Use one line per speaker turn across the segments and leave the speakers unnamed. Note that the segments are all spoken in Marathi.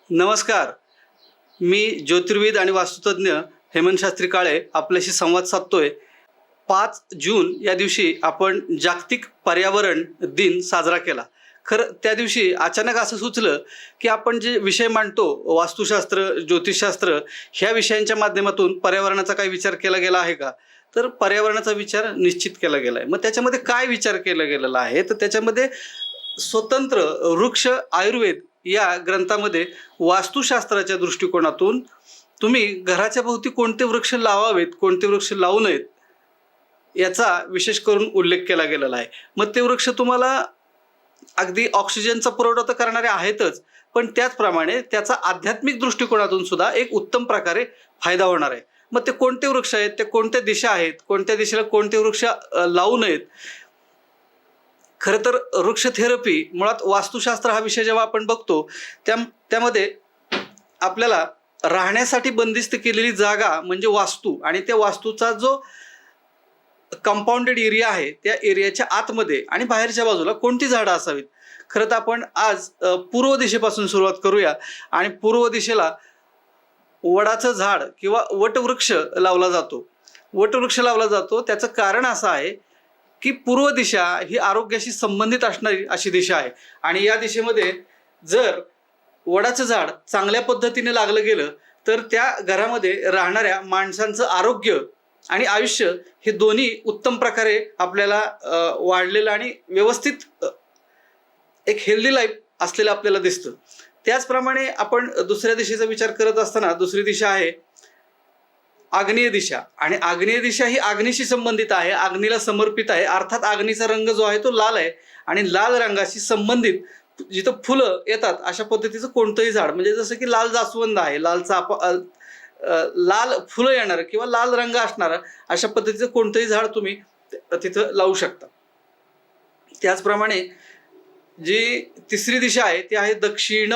नमस्कार. मी ज्योतिर्विद आणि वास्तुतज्ञ हेमंत शास्त्री काळे आपल्याशी संवाद साधतोय. 5 जून या दिवशी आपण जागतिक पर्यावरण दिन साजरा केला. खरं त्या दिवशी अचानक असं सुचलं की आपण जे विषय मांडतो, वास्तुशास्त्र, ज्योतिषशास्त्र, ह्या विषयांच्या माध्यमातून पर्यावरणाचा काही विचार केला गेला आहे का? तर पर्यावरणाचा विचार निश्चित केला गेला आहे. मग त्याच्यामध्ये काय विचार केला गेलेला आहे? तर त्याच्यामध्ये स्वतंत्र वृक्ष आयुर्वेद या ग्रंथामध्ये वास्तुशास्त्राच्या दृष्टिकोनातून तुम्ही घराच्या भोवती कोणते वृक्ष लावावेत, कोणते वृक्ष लावू नयेत, याचा विशेष करून उल्लेख केला गेलेला आहे. मग ते वृक्ष तुम्हाला अगदी ऑक्सिजनचा पुरवठा तर करणारे आहेतच, पण त्याचप्रमाणे त्याचा आध्यात्मिक दृष्टिकोनातून सुद्धा एक उत्तम प्रकारे फायदा होणार आहे. मग ते कोणते वृक्ष आहेत, ते कोणत्या दिशा आहेत, कोणत्या दिशेला कोणते वृक्ष लावू नयेत. खरं तर वृक्ष थेरपी, मुळात वास्तुशास्त्र हा विषय जेव्हा आपण बघतो त्यामध्ये आपल्याला राहण्यासाठी बंदिस्त केलेली जागा म्हणजे वास्तू, आणि त्या वास्तूचा जो कंपाऊंडेड एरिया आहे त्या एरियाच्या आतमध्ये आणि बाहेरच्या बाजूला कोणती झाडं असावीत. खरं तर आपण आज पूर्व दिशेपासून सुरुवात करूया. आणि पूर्व दिशेला वडाचं झाड किंवा वटवृक्ष लावला जातो. वटवृक्ष लावला जातो त्याचं कारण असं आहे की पूर्व दिशा ही आरोग्याशी संबंधित असणारी अशी दिशा आहे. आणि या दिशेमध्ये जर वडाचं झाड चांगल्या पद्धतीने लागलं गेलं तर त्या घरामध्ये राहणाऱ्या माणसांचं आरोग्य आणि आयुष्य हे दोन्ही उत्तम प्रकारे आपल्याला वाढलेलं आणि व्यवस्थित एक हेल्दी लाईफ असलेलं आपल्याला दिसतं. त्याचप्रमाणे आपण दुसऱ्या दिशेचा विचार करत असताना दुसरी दिशा आहे आग्नेय दिशा. आणि आग्नेय दिशा ही अग्नीशी संबंधित आहे, अग्नीला समर्पित आहे. अर्थात अग्नीचा रंग जो आहे तो लाल आहे, आणि लाल रंगाशी संबंधित जिथं फुलं येतात अशा पद्धतीचं कोणतंही झाड, म्हणजे जसं की लाल जास्वंद आहे, लाल फुलं येणार किंवा लाल रंग असणारं अशा पद्धतीचं कोणतंही झाड तुम्ही तिथं लावू शकता. त्याचप्रमाणे जी तिसरी दिशा आहे ती आहे दक्षिण.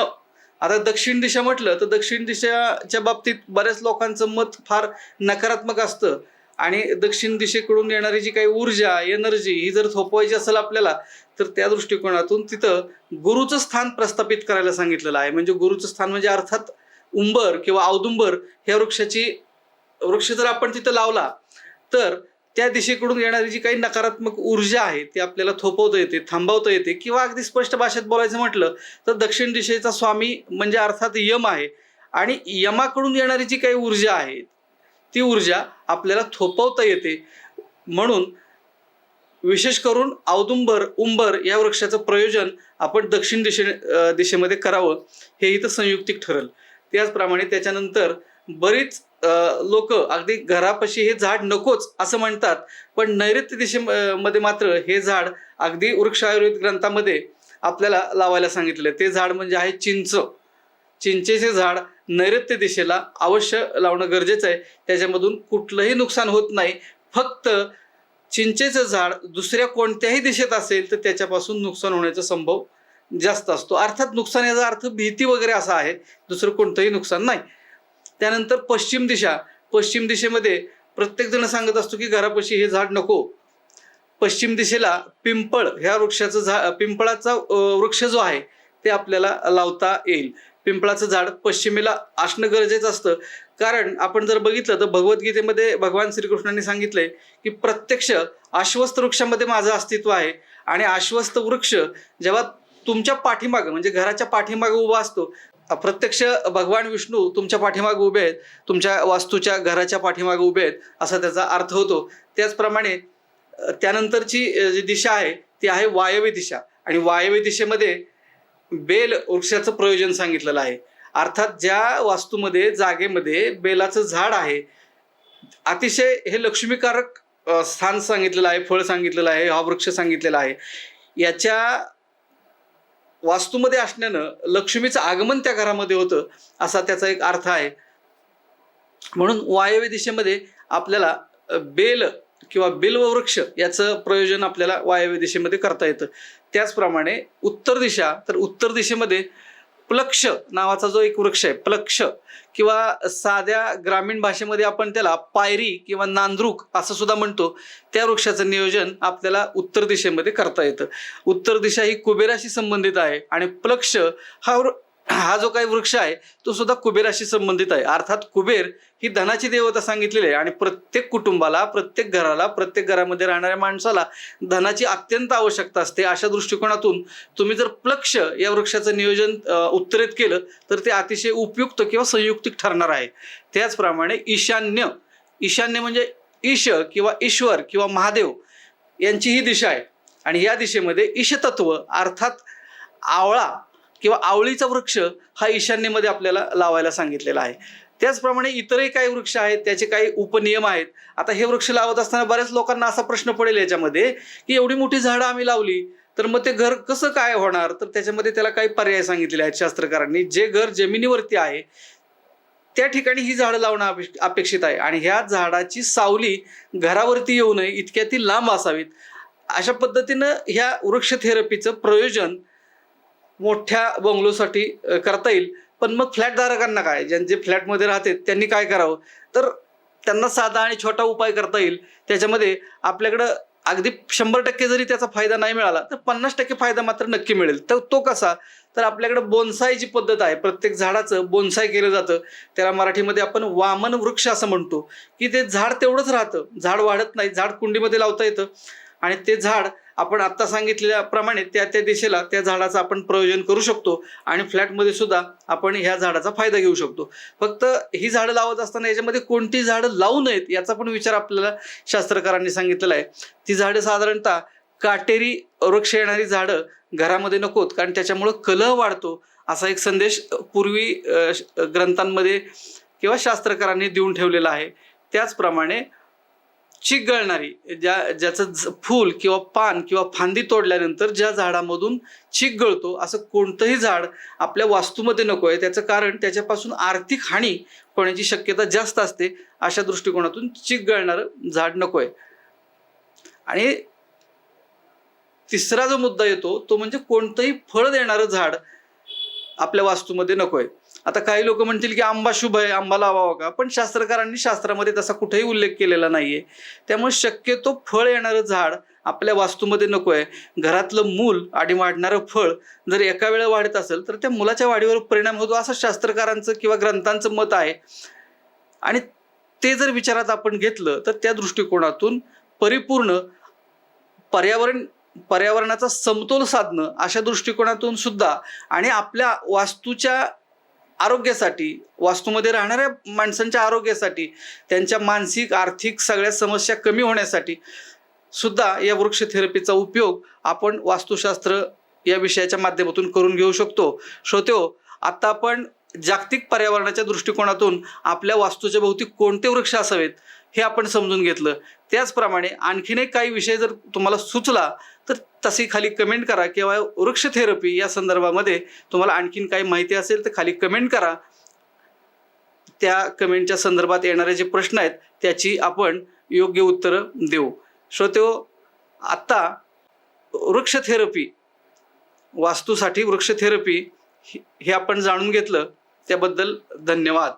आता दक्षिण दिशा म्हटलं तर दक्षिण दिशेच्या बाबतीत बऱ्याच लोकांचं मत फार नकारात्मक असतं. आणि दक्षिण दिशेकडून येणारी जी काही ऊर्जा, एनर्जी ही जर थोपवायची असेल आपल्याला, तर त्या दृष्टिकोनातून तिथं गुरुचं स्थान प्रस्थापित करायला सांगितलेलं आहे. म्हणजे गुरुचं स्थान म्हणजे अर्थात उंबर किंवा औदुंबर ह्या वृक्ष जर आपण तिथं लावला तर त्या दिशेकडून येणारी जी काही नकारात्मक ऊर्जा आहे ती आपल्याला थोपवता येते, थांबवता येते. किंवा अगदी स्पष्ट भाषेत बोलायचं म्हटलं तर दक्षिण दिशेचा स्वामी म्हणजे अर्थात यम आहे, आणि यमाकडून येणारी जी काही ऊर्जा आहे ती ऊर्जा आपल्याला थोपवता येते. म्हणून विशेष करून औदुंबर, उंबर या वृक्षाचं प्रयोजन आपण दक्षिण दिशेमध्ये करावं, हे इथं संयुक्तिक ठरेल. त्याचप्रमाणे त्याच्यानंतर बरीच लोक अगदी घरापाशी हे झाड नकोच असं म्हणतात, पण नैऋत्य दिशेमध्ये मात्र हे झाड अगदी वृक्ष आयुर्वेद ग्रंथामध्ये आपल्याला लावायला सांगितलं. ते झाड म्हणजे आहे चिंच. चिंचेचे झाड नैऋत्य दिशेला अवश्य लावणं गरजेचं आहे. त्याच्यामधून कुठलंही नुकसान होत नाही. फक्त चिंचेचं झाड दुसऱ्या कोणत्याही दिशेत असेल तर त्याच्यापासून नुकसान होण्याचा संभव जास्त असतो. अर्थात नुकसान याचा अर्थ भीती वगैरे असा आहे, दुसरं कोणतंही नुकसान नाही. त्यानंतर पश्चिम दिशा. पश्चिम दिशेमध्ये प्रत्येक जण सांगत असतो की घरापाशी हे झाड नको. पश्चिम दिशेला पिंपळ ह्या वृक्षाचं पिंपळाचा वृक्ष जो आहे ते आपल्याला लावता येईल. पिंपळाचं झाड पश्चिमेला असणं गरजेचं असतं, कारण आपण जर बघितलं तर भगवद्गीतेमध्ये भगवान श्रीकृष्णांनी सांगितलंय की प्रत्यक्ष आश्वस्त वृक्षामध्ये माझं अस्तित्व आहे. आणि आश्वस्त वृक्ष जेव्हा तुमच्या पाठीमागं म्हणजे घराच्या पाठीमागं उभा असतो, प्रत्यक्ष भगवान विष्णू तुमच्या पाठीमागे उभे आहेत, तुमच्या वास्तूच्या घराच्या पाठीमागे उभे आहेत असा त्याचा अर्थ होतो. त्याचप्रमाणे त्यानंतरची जी दिशा आहे ती आहे वायव्य दिशा. आणि वायव्य दिशेमध्ये बेल वृक्षाचं प्रयोजन सांगितलेलं आहे. अर्थात ज्या वास्तूमध्ये जागेमध्ये बेलाचं झाड आहे, अतिशय हे लक्ष्मीकारक स्थान सांगितलेलं आहे, फळ सांगितलेलं आहे, हा वृक्ष सांगितलेला आहे. याच्या वास्तूमध्ये असण्यानं लक्ष्मीचं आगमन त्या घरामध्ये होतं असा त्याचा एक अर्थ आहे. म्हणून वायव्य दिशेमध्ये आपल्याला बेल किंवा बिल्व वृक्ष याचं प्रयोजन आपल्याला वायव्य दिशेमध्ये करता येतं. त्याचप्रमाणे उत्तर दिशा, तर उत्तर दिशेमध्ये प्लक्ष नावाचा जो एक वृक्ष आहे, प्लक्ष किंवा साध्या ग्रामीण भाषेमध्ये आपण त्याला पायरी किंवा नांद्रुक असं सुद्धा म्हणतो, त्या वृक्षाचं नियोजन आपल्याला उत्तर दिशेमध्ये करता येतं. उत्तर दिशा ही कुबेराशी संबंधित आहे आणि प्लक्ष हा हा जो काही वृक्ष आहे तो सुद्धा कुबेराशी संबंधित आहे. अर्थात कुबेर ही धनाची देवता सांगितलेली आहे आणि प्रत्येक कुटुंबाला, प्रत्येक घराला, प्रत्येक घरामध्ये राहणाऱ्या माणसाला धनाची अत्यंत आवश्यकता असते. अशा दृष्टिकोनातून तुम्ही जर प्लक्ष या वृक्षाचं नियोजन उत्तरेत केलं तर ते अतिशय उपयुक्त किंवा संयुक्तिक ठरणार आहे. त्याचप्रमाणे ईशान्य, ईशान्य म्हणजे ईश किंवा ईश्वर किंवा महादेव यांची ही दिशा आहे आणि या दिशेमध्ये ईशतत्व अर्थात आवळा किंवा आवळीचा वृक्ष हा ईशान्येमध्ये आपल्याला लावायला सांगितलेला आहे. त्याचप्रमाणे इतरही काही वृक्ष आहेत, त्याचे काही उपनियम आहेत. आता हे वृक्ष लावत असताना बऱ्याच लोकांना असा प्रश्न पडेल याच्यामध्ये की एवढी मोठी झाडं आम्ही लावली तर मग ते घर कसं काय होणार, तर त्याच्यामध्ये त्याला काही पर्याय सांगितलेले आहेत शास्त्रकारांनी. जे घर जमिनीवरती आहे त्या ठिकाणी ही झाडं लावणं अपेक्षित आहे आणि ह्या झाडाची सावली घरावरती येऊ नये इतक्या ती लांब असावीत. अशा पद्धतीनं ह्या वृक्ष थेरपीचं प्रयोजन मोठ्या बंगलोसाठी करता येईल. पण मग फ्लॅटधारकांना काय, ज्यांचे फ्लॅटमध्ये राहतात त्यांनी काय करावं, तर त्यांना साधा आणि छोटा उपाय करता येईल. त्याच्यामध्ये आपल्याकडं अगदी 100% जरी त्याचा फायदा नाही मिळाला तर 50% फायदा मात्र नक्की मिळेल. तर तो कसा, तर आपल्याकडे बोन्साय जी पद्धत आहे, प्रत्येक झाडाचं बोन्साय केलं जातं. त्याला मराठीमध्ये आपण वामन वृक्ष असं म्हणतो की ते झाड तेवढंच राहतं, झाड वाढत नाही. झाड कुंडीमध्ये लावता येतं आणि ते झाड आपण आत्ता सांगितल्याप्रमाणे त्या त्या दिशेला त्या झाडाचं आपण प्रयोजन करू शकतो आणि फ्लॅटमध्ये सुद्धा आपण ह्या झाडाचा फायदा घेऊ शकतो. फक्त ही झाडं लावत असताना याच्यामध्ये कोणती झाडं लावू नयेत याचा पण विचार आपल्याला शास्त्रकारांनी सांगितलेला आहे. ती झाडं साधारणतः काटेरी वृक्ष येणारी झाडं घरामध्ये नकोत, कारण त्याच्यामुळं कलह वाढतो असा एक संदेश पूर्वी ग्रंथांमध्ये किंवा शास्त्रकारांनी देऊन ठेवलेला आहे. त्याचप्रमाणे चिक गळणारी, ज्याचं फूल किंवा पान किंवा फांदी तोडल्यानंतर ज्या झाडामधून चिक गळतो असं कोणतंही झाड आपल्या वास्तूमध्ये नको आहे. त्याचं कारण त्याच्यापासून आर्थिक हानी होण्याची शक्यता जास्त असते. अशा दृष्टिकोनातून चिक गळणारं झाड नको आहे. आणि तिसरा जो मुद्दा येतो तो म्हणजे कोणतंही फळ देणारं झाड आपल्या वास्तूमध्ये नको आहे. आता काही लोक म्हणतील की आंबा शुभ आहे, आंबा लावावा का, पण शास्त्रकारांनी शास्त्रामध्ये तसा कुठेही उल्लेख केलेला नाहीये. त्यामुळे शक्यतो फळ येणारं झाड आपल्या वास्तूमध्ये नको आहे. घरातलं मूल आणि वाढणारं फळ जर एका वेळेला वाढत असेल तर त्या मुलाच्या वाढीवर परिणाम होतो असं शास्त्रकारांचं किंवा ग्रंथांचं मत आहे. आणि ते जर विचारात आपण घेतलं तर त्या दृष्टिकोनातून परिपूर्ण पर्यावरणाचा समतोल साधणं अशा दृष्टिकोनातून सुद्धा आणि आपल्या वास्तूच्या आरोग्यासाठी, वास्तूमध्ये राहणाऱ्या माणसांच्या आरोग्यासाठी, त्यांच्या मानसिक आर्थिक सगळ्या समस्या कमी होण्यासाठी सुद्धा या वृक्ष थेरपीचा उपयोग आपण वास्तुशास्त्र या विषयाच्या माध्यमातून करून घेऊ शकतो. श्रोत्यो, आता आपण जागतिक पर्यावरणाच्या दृष्टिकोनातून आपल्या वास्तूच्या भोवती कोणते वृक्ष असावेत हे आपण समजून घेतलं. त्याचप्रमाणे आणखीन काही विषय जर तुम्हाला सुचला तर तशी खाली कमेंट करा किंवा वृक्ष थेरपी या संदर्भामध्ये तुम्हाला आणखीन काही माहिती असेल तर खाली कमेंट करा. त्या कमेंटच्या संदर्भात येणारे जे प्रश्न आहेत त्याची आपण योग्य उत्तरं देऊ. श्रोत्यो, आत्ता वृक्ष थेरपी, वास्तूसाठी वृक्ष थेरपी हे आपण जाणून घेतलं, त्याबद्दल धन्यवाद.